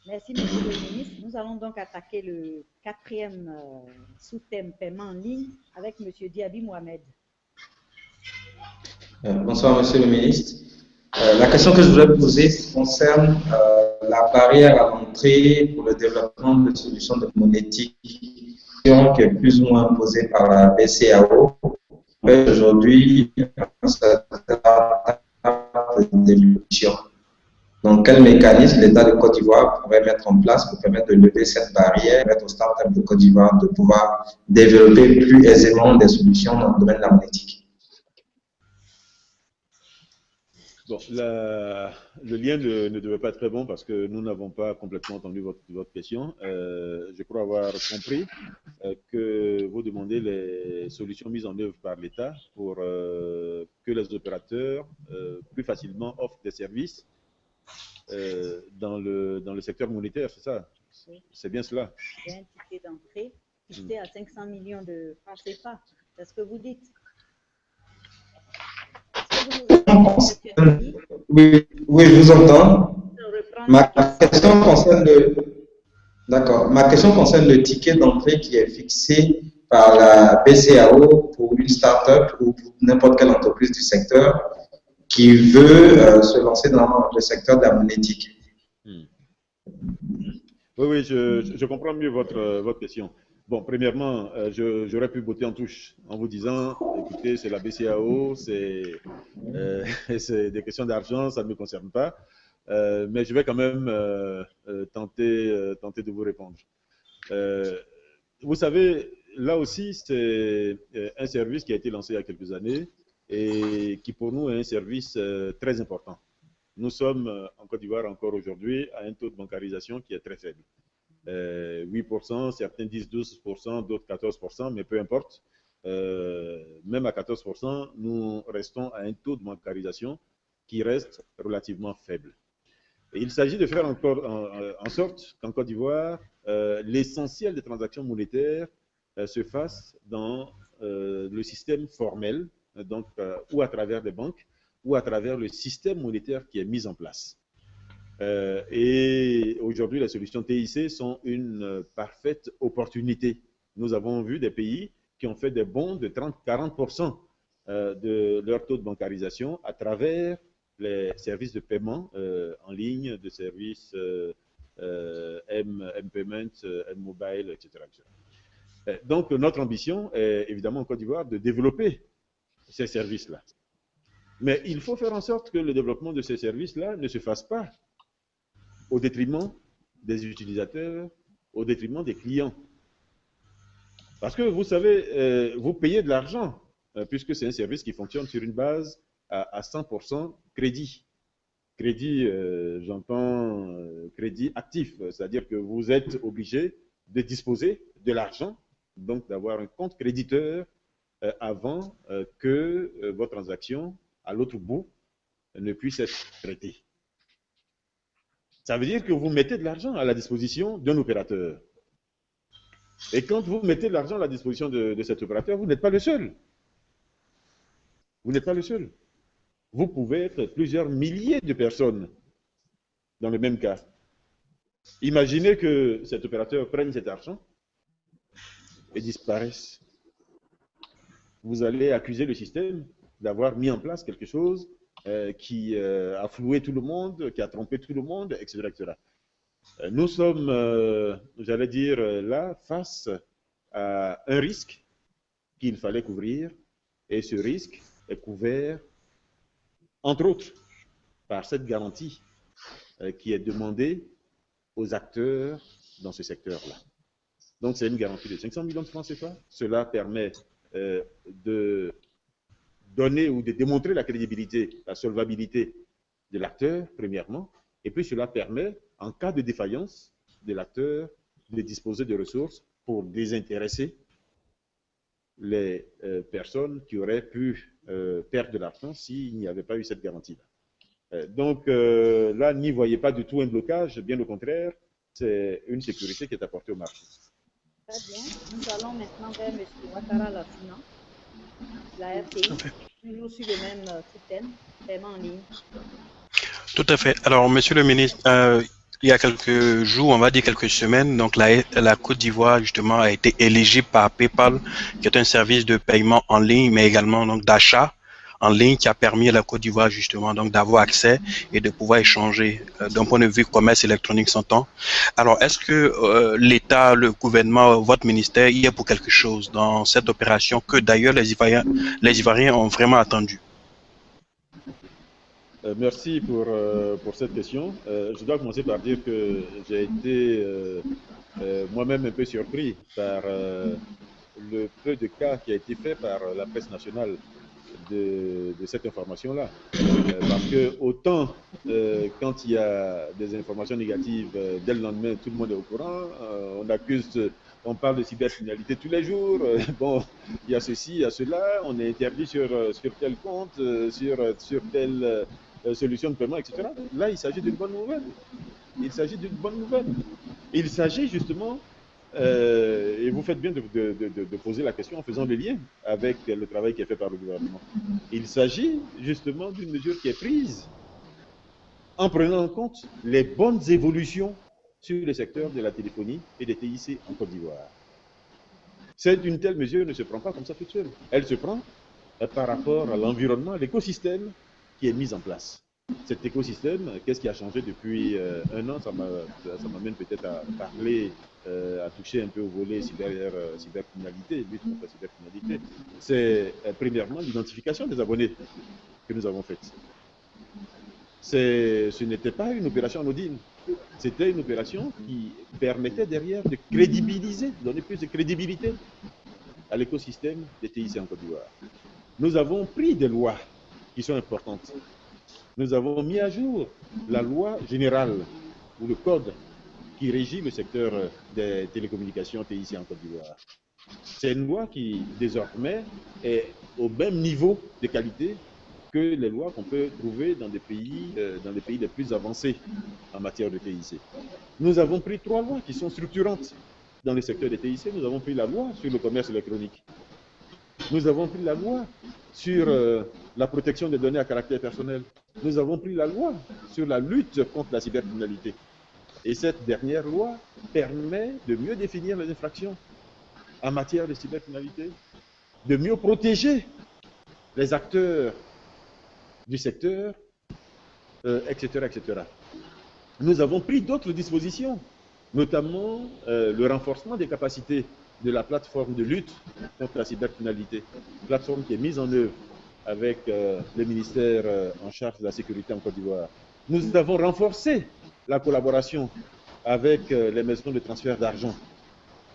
Merci, Monsieur le ministre. Nous allons donc attaquer le quatrième sous-thème paiement en ligne avec Monsieur Diaby Mohamed. Bonsoir, Monsieur le ministre. La question que je voulais poser concerne la barrière à l'entrée pour le développement de solutions de monétique qui est plus ou moins imposée par la BCAO. Aujourd'hui, ça d'évolution. Donc, quel mécanisme l'État de Côte d'Ivoire pourrait mettre en place pour permettre de lever cette barrière, permettre aux startups de Côte d'Ivoire de pouvoir développer plus aisément des solutions dans le domaine de la monétique? Bon, le lien ne devait pas être très bon parce que nous n'avons pas complètement entendu votre question. Je crois avoir compris que vous demandez les solutions mises en œuvre par l'État pour que les opérateurs plus facilement offrent des services dans le secteur monétaire, c'est ça? Oui. C'est bien cela? Il y a un ticket d'entrée fixé à 500 millions de francs CFA. C'est ce que vous dites? Oui, je vous entends. Ma question concerne le ticket d'entrée qui est fixé par la BCAO pour une start-up ou pour n'importe quelle entreprise du secteur qui veut se lancer dans le secteur de la monétique. Oui, je comprends mieux votre question. Bon, premièrement, j'aurais pu botter en touche en vous disant, écoutez, c'est la BCAO, c'est des questions d'argent, ça ne me concerne pas, mais je vais quand même tenter de vous répondre. Vous savez, là aussi, c'est un service qui a été lancé il y a quelques années et qui pour nous est un service très important. Nous sommes en Côte d'Ivoire encore aujourd'hui à un taux de bancarisation qui est très faible. 8%, certains disent 12%, d'autres 14%, mais peu importe. Même à 14%, nous restons à un taux de bancarisation qui reste relativement faible. Et il s'agit de faire encore en sorte qu'en Côte d'Ivoire, l'essentiel des transactions monétaires se fasse dans le système formel, donc ou à travers des banques, ou à travers le système monétaire qui est mis en place. Et aujourd'hui, les solutions TIC sont une parfaite opportunité. Nous avons vu des pays qui ont fait des bonds de 30-40% de leur taux de bancarisation à travers les services de paiement en ligne, de services M-Payment, M-Mobile, etc. Donc, notre ambition est évidemment en Côte d'Ivoire de développer ces services-là. Mais il faut faire en sorte que le développement de ces services-là ne se fasse pas au détriment des utilisateurs, au détriment des clients. Parce que vous savez, vous payez de l'argent, puisque c'est un service qui fonctionne sur une base à 100% crédit. Crédit, j'entends crédit actif, c'est-à-dire que vous êtes obligé de disposer de l'argent, donc d'avoir un compte créditeur avant que votre transaction à l'autre bout ne puisse être traitée. Ça veut dire que vous mettez de l'argent à la disposition d'un opérateur. Et quand vous mettez de l'argent à la disposition de cet opérateur, vous n'êtes pas le seul. Vous n'êtes pas le seul. Vous pouvez être plusieurs milliers de personnes dans le même cas. Imaginez que cet opérateur prenne cet argent et disparaisse. Vous allez accuser le système d'avoir mis en place quelque chose qui a floué tout le monde, qui a trompé tout le monde, etc. etc. Nous sommes, j'allais dire, là, face à un risque qu'il fallait couvrir, et ce risque est couvert, entre autres, par cette garantie qui est demandée aux acteurs dans ce secteur-là. Donc, c'est une garantie de 500 millions de francs CFA. Cela permet de donner ou de démontrer la crédibilité, la solvabilité de l'acteur, premièrement, et puis cela permet, en cas de défaillance de l'acteur, de disposer de ressources pour désintéresser les personnes qui auraient pu perdre de l'argent s'il n'y avait pas eu cette garantie-là. Donc là, n'y voyez pas du tout un blocage, bien au contraire, c'est une sécurité qui est apportée au marché. Très bien. Nous allons maintenant vers M. Ouattara Lassina, la RTI, toujours sur le même thème, paiement en ligne. Tout à fait. Alors, Monsieur le ministre, il y a quelques jours, on va dire quelques semaines, donc la Côte d'Ivoire justement a été éligible par PayPal, qui est un service de paiement en ligne, mais également donc d'achat en ligne, qui a permis à la Côte d'Ivoire justement donc d'avoir accès et de pouvoir échanger d'un point de vue commerce électronique s'entend. Alors, est-ce que l'État, le gouvernement, votre ministère y est pour quelque chose dans cette opération que d'ailleurs les Ivoiriens ont vraiment attendu? Merci pour cette question. Je dois commencer par dire que j'ai été moi-même un peu surpris par le peu de cas qui a été fait par la presse nationale de cette information-là. Parce que autant quand il y a des informations négatives, dès le lendemain, tout le monde est au courant, on parle de cybercriminalité tous les jours, bon, il y a ceci, il y a cela, on est interdit sur tel compte, sur telle solution de paiement, etc. Là, il s'agit d'une bonne nouvelle. Il s'agit d'une bonne nouvelle. Il s'agit justement, et vous faites bien de poser la question en faisant le lien avec le travail qui est fait par le gouvernement. Il s'agit justement d'une mesure qui est prise en prenant en compte les bonnes évolutions sur le secteur de la téléphonie et des TIC en Côte d'Ivoire. Une telle mesure ne se prend pas comme ça toute seule. Elle se prend par rapport à l'environnement, à l'écosystème qui est mis en place. Cet écosystème, qu'est-ce qui a changé depuis un an? Ça m'amène peut-être à parler, à toucher un peu au volet cybercriminalité, lutte contre la cybercriminalité. C'est premièrement l'identification des abonnés que nous avons faite. Ce n'était pas une opération anodine. C'était une opération qui permettait derrière de crédibiliser, de donner plus de crédibilité à l'écosystème des TIC en Côte d'Ivoire. Nous avons pris des lois qui sont importantes. Nous avons mis à jour la loi générale ou le code qui régit le secteur des télécommunications TIC en Côte d'Ivoire. C'est une loi qui désormais est au même niveau de qualité que les lois qu'on peut trouver dans les pays les plus avancés en matière de TIC. Nous avons pris 3 lois qui sont structurantes dans le secteur des TIC. Nous avons pris la loi sur le commerce électronique. Nous avons pris la loi sur la protection des données à caractère personnel. Nous avons pris la loi sur la lutte contre la cybercriminalité. Et cette dernière loi permet de mieux définir les infractions en matière de cybercriminalité, de mieux protéger les acteurs du secteur, etc., etc. Nous avons pris d'autres dispositions, notamment le renforcement des capacités de la plateforme de lutte contre la cybercriminalité, plateforme qui est mise en œuvre avec le ministère en charge de la sécurité en Côte d'Ivoire. Nous avons renforcé la collaboration avec les maisons de transfert d'argent,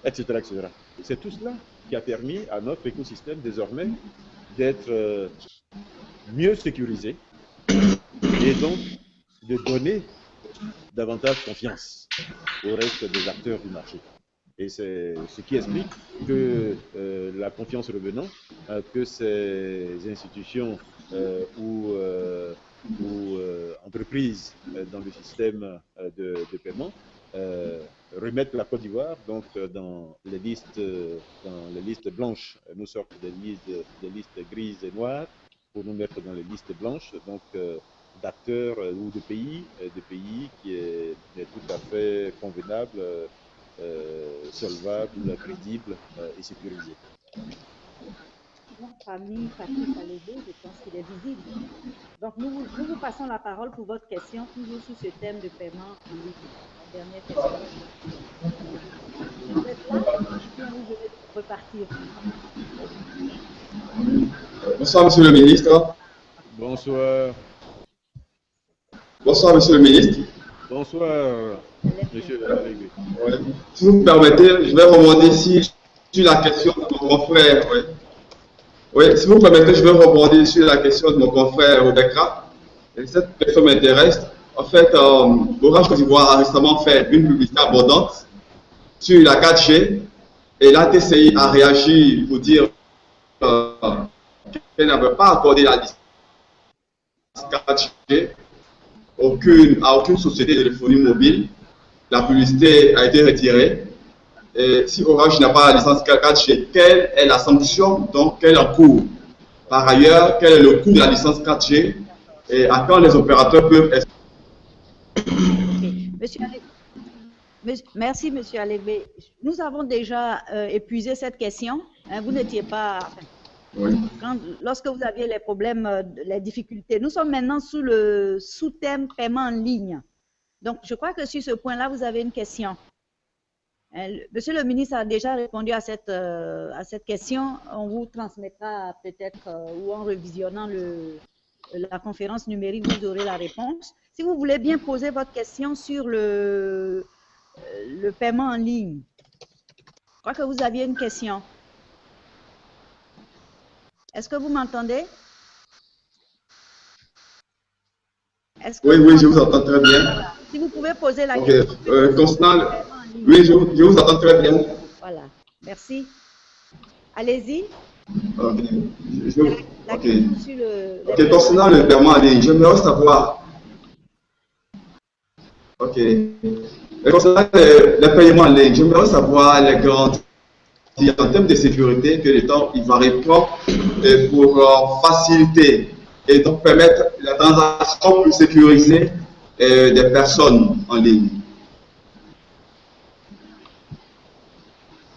etc., etc. C'est tout cela qui a permis à notre écosystème désormais d'être mieux sécurisé et donc de donner davantage confiance au reste des acteurs du marché. Et c'est ce qui explique que la confiance revenant, que ces institutions ou entreprises dans le système de paiement remettent la Côte d'Ivoire donc dans les listes blanches. Nous sortons des listes grises et noires pour nous mettre dans les listes blanches, donc d'acteurs ou de pays qui est tout à fait convenable, solvable, crédible et sécurisé. Parmi Patrice Alédé, je pense qu'il est visible. Donc nous vous passons la parole pour votre question, toujours sur ce thème de paiement en ligne. Dernière question. Vous êtes là ou vous venez de repartir? Bonsoir, Monsieur le ministre. Bonsoir. Bonsoir, Monsieur le ministre. Bonsoir, Monsieur Alédé. Ouais. Si vous me permettez, je vais rebondir sur la question de mon confrère. Oui, si vous me permettez, je vais rebondir sur la question de mon confrère Obekra. Et cette question m'intéresse. En fait, Orange Côte d'Ivoire a récemment fait une publicité abondante sur la 4G et la TCI a réagi pour dire qu'elle n'avait pas accordé la licence 4G à aucune société de téléphonie mobile. La publicité a été retirée. Et si Orange n'a pas la licence 4G, quelle est la sanction, donc quel est le coût? Par ailleurs, quel est le coût de la licence 4G et à quand les opérateurs peuvent... Monsieur merci, Monsieur Alégbé. Nous avons déjà épuisé cette question. Hein, vous n'étiez pas... Oui. Lorsque vous aviez les problèmes, les difficultés. Nous sommes maintenant sous le sous-thème paiement en ligne. Donc, je crois que sur ce point-là, vous avez une question. Monsieur le ministre a déjà répondu à cette question. On vous transmettra peut-être, ou en revisionnant la conférence numérique, vous aurez la réponse. Si vous voulez bien poser votre question sur le paiement en ligne. Je crois que vous aviez une question. Est-ce que vous m'entendez? Oui, je vous entends très bien. Voilà. Si vous pouvez poser la question. Constant, oui, je vous entends très bien. Voilà, merci. Allez-y. Ok. Ok, concernant le paiement en ligne, j'aimerais savoir. Ok. Concernant le paiement en ligne, j'aimerais savoir les garanties en termes de sécurité que l'État va répondre pour faciliter et donc permettre la transaction plus sécurisée des personnes en ligne.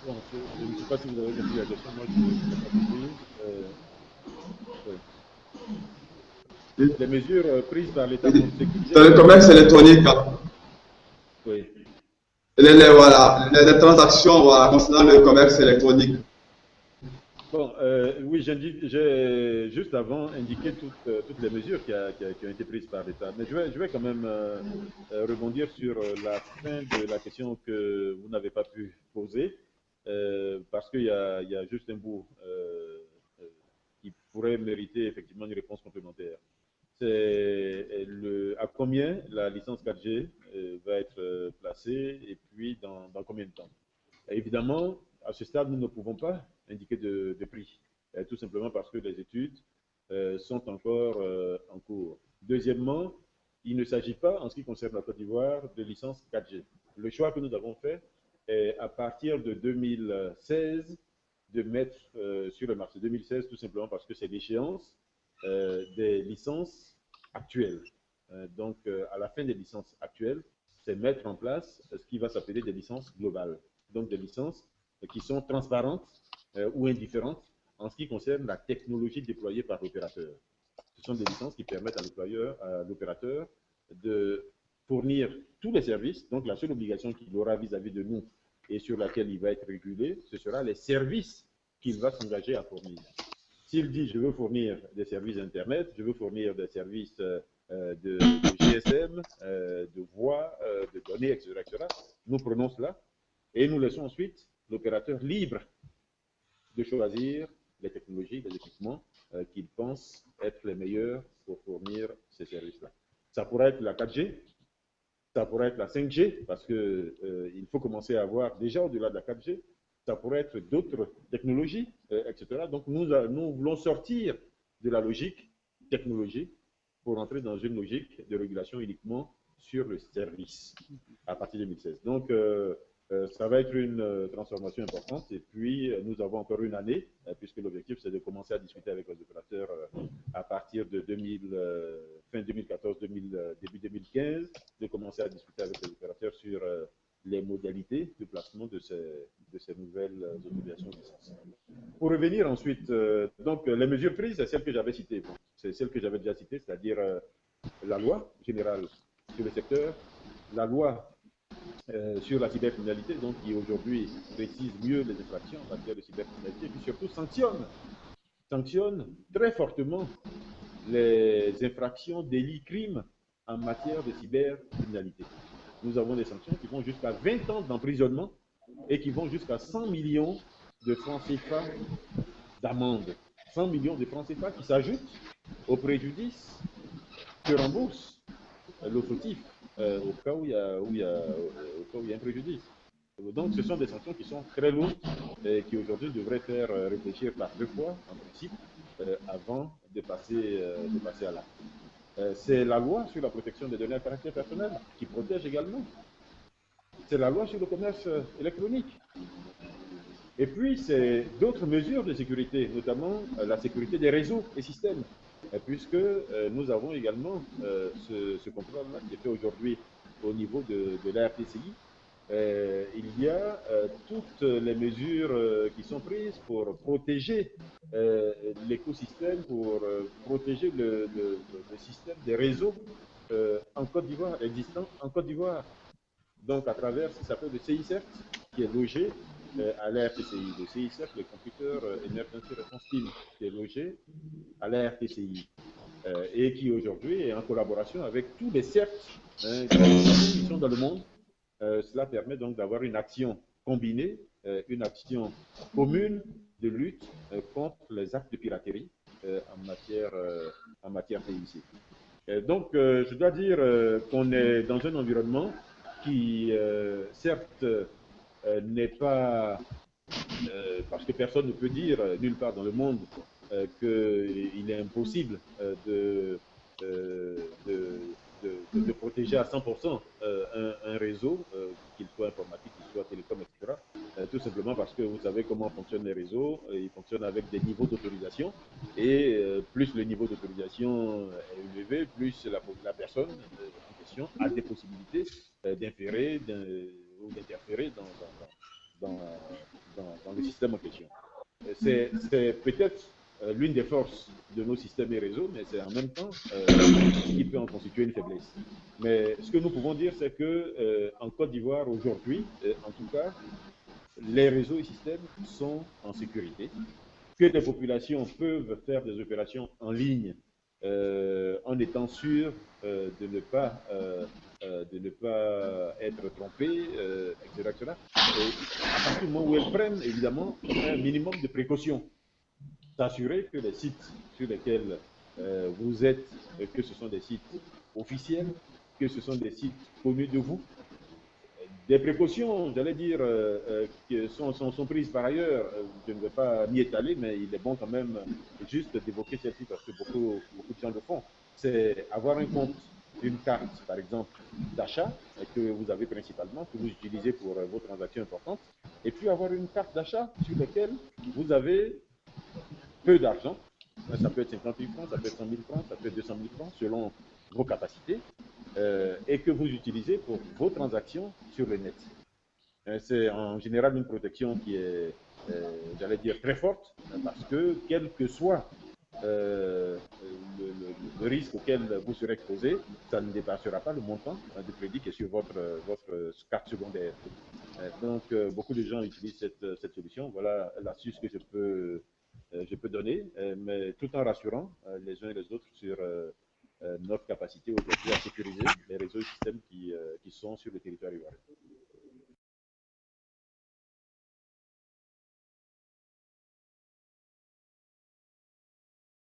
Bon, je ne sais pas si vous avez compris la question, moi je n'ai pas compris. Les mesures prises par l'État pour sécuriser... Dans le commerce électronique, oui. Les transactions concernant le commerce électronique. Bon, oui, j'ai juste avant indiqué toutes les mesures qui ont été prises par l'État. Mais je vais quand même rebondir sur la fin de la question que vous n'avez pas pu poser, parce qu'il y a juste un bout qui pourrait mériter effectivement une réponse complémentaire. C'est à combien la licence 4G va être placée et puis dans combien de temps. Et évidemment, à ce stade, nous ne pouvons pas indiquer de prix, tout simplement parce que les études sont encore en cours. Deuxièmement, il ne s'agit pas, en ce qui concerne la Côte d'Ivoire, de licence 4G. Le choix que nous avons fait est à partir de 2016 de mettre sur le marché 2016, tout simplement parce que c'est l'échéance des licences actuelles. Donc, à la fin des licences actuelles, c'est mettre en place ce qui va s'appeler des licences globales. Donc, des licences qui sont transparentes ou indifférentes en ce qui concerne la technologie déployée par l'opérateur. Ce sont des licences qui permettent à l'opérateur de fournir tous les services. Donc, la seule obligation qu'il aura vis-à-vis de nous et sur laquelle il va être régulé, ce sera les services qu'il va s'engager à fournir. S'il dit « je veux fournir des services Internet, je veux fournir des services de GSM, de voix, de données, etc., nous prenons cela et nous laissons ensuite l'opérateur libre de choisir les technologies, les équipements qu'il pense être les meilleurs pour fournir ces services-là. Ça pourrait être la 4G, ça pourrait être la 5G, parce qu'il faut commencer à avoir déjà au-delà de la 4G, ça pourrait être d'autres technologies, etc. Donc nous voulons sortir de la logique technologique pour entrer dans une logique de régulation uniquement sur le service à partir de 2016. Donc ça va être une transformation importante et puis nous avons encore une année puisque l'objectif c'est de commencer à discuter avec les opérateurs à partir de fin 2014, début 2015, de commencer à discuter avec les opérateurs sur les modalités de placement de ces nouvelles autorisations de licence. Pour revenir ensuite, donc les mesures prises, c'est celles que j'avais citées. Bon, c'est celles que j'avais déjà citées, c'est-à-dire la loi générale sur le secteur, la loi sur la cybercriminalité, donc qui aujourd'hui précise mieux les infractions en matière de cybercriminalité, et puis surtout sanctionne très fortement les infractions, délits, crimes en matière de cybercriminalité. Nous avons des sanctions qui vont jusqu'à 20 ans d'emprisonnement et qui vont jusqu'à 100 millions de francs CFA d'amende. 100 millions de francs CFA qui s'ajoutent au préjudice que rembourse le fautif au cas où il y a un préjudice. Donc ce sont des sanctions qui sont très lourdes et qui aujourd'hui devraient faire réfléchir par deux fois en principe avant de passer à l'acte. C'est la loi sur la protection des données à caractère personnel qui protège également. C'est la loi sur le commerce électronique. Et puis, c'est d'autres mesures de sécurité, notamment la sécurité des réseaux et systèmes, puisque nous avons également ce contrôle-là qui est fait aujourd'hui au niveau de la RTCI, il y a toutes les mesures qui sont prises pour protéger l'écosystème, pour protéger le système des réseaux en Côte d'Ivoire, existants en Côte d'Ivoire. Donc, à travers ce qui s'appelle le CICERT, qui est logé à la RTCI. Le CICERT, le Computer Emergency Response Team, qui est logé à la RTCI. Et qui aujourd'hui est en collaboration avec tous les CERT qui sont dans le monde. Cela permet donc d'avoir une action combinée, une action commune de lutte contre les actes de piraterie en matière TIC. Donc, je dois dire qu'on est dans un environnement qui, certes, n'est pas, parce que personne ne peut dire nulle part dans le monde qu'il est impossible de protéger à 100% un réseau, qu'il soit informatique, qu'il soit télécom, etc. Tout simplement parce que vous savez comment fonctionnent les réseaux. Ils fonctionnent avec des niveaux d'autorisation. Et plus le niveau d'autorisation est élevé, plus la personne en question a des possibilités d'inférer ou d'interférer dans le système en question. C'est peut-être l'une des forces de nos systèmes et réseaux, mais c'est en même temps ce qui peut en constituer une faiblesse. Mais ce que nous pouvons dire, c'est que en Côte d'Ivoire aujourd'hui, en tout cas, les réseaux et systèmes sont en sécurité, que les populations peuvent faire des opérations en ligne en étant sûres de ne pas être trompées, etc., etc. Et à partir du moment où elles prennent évidemment un minimum de précautions, s'assurer que les sites sur lesquels vous êtes, que ce sont des sites officiels, que ce sont des sites connus de vous. Des précautions, j'allais dire, qui sont prises par ailleurs. Je ne vais pas m'y étaler, mais il est bon quand même juste d'évoquer celle-ci parce que beaucoup de gens le font. C'est avoir un compte, une carte, par exemple, d'achat que vous avez principalement, que vous utilisez pour vos transactions importantes, et puis avoir une carte d'achat sur laquelle vous avez peu d'argent. Ça peut être 50 000 francs, ça peut être 100 000 francs, ça peut être 200 000 francs selon vos capacités et que vous utilisez pour vos transactions sur le net. C'est en général une protection qui est, j'allais dire, très forte parce que quel que soit le risque auquel vous serez exposé, ça ne dépassera pas le montant de crédit qui est sur votre carte secondaire. Donc, beaucoup de gens utilisent cette solution. Voilà l'astuce que je peux donner, mais tout en rassurant les uns et les autres sur notre capacité aujourd'hui à sécuriser les réseaux et systèmes qui sont sur le territoire ivoirien.